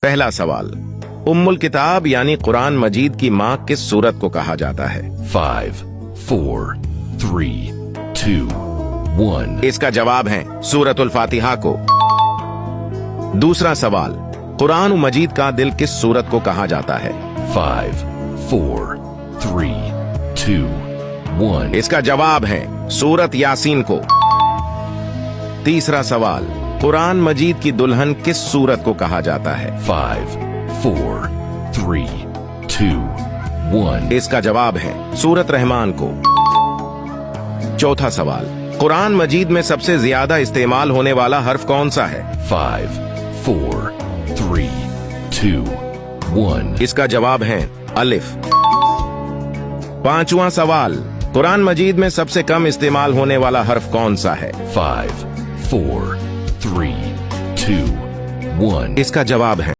पहला सवाल, उम्मुल किताब यानी कुरान मजीद की माँ किस सूरत को कहा जाता है? 5, 4, 3, 2, 1. इसका जवाब है सूरतुल फातिहा को। दूसरा सवाल, कुरान मजीद का दिल किस सूरत को कहा जाता है? 5, 4, 3, 2, 1. इसका जवाब है सूरत यासीन को। तीसरा सवाल, कुरान मजीद की दुल्हन किस सूरत को कहा जाता है? 5, 4, 3, 2, 1. इसका जवाब है सूरत रहमान को। चौथा सवाल, कुरान मजीद में सबसे ज्यादा इस्तेमाल होने वाला हर्फ कौन सा है? 5, 4, 3, 2, 1. इसका जवाब है अलिफ। पांचवा सवाल, कुरान मजीद में सबसे कम इस्तेमाल होने वाला हर्फ कौन सा है? 5, 4, 3, 2, 1. इसका जवाब है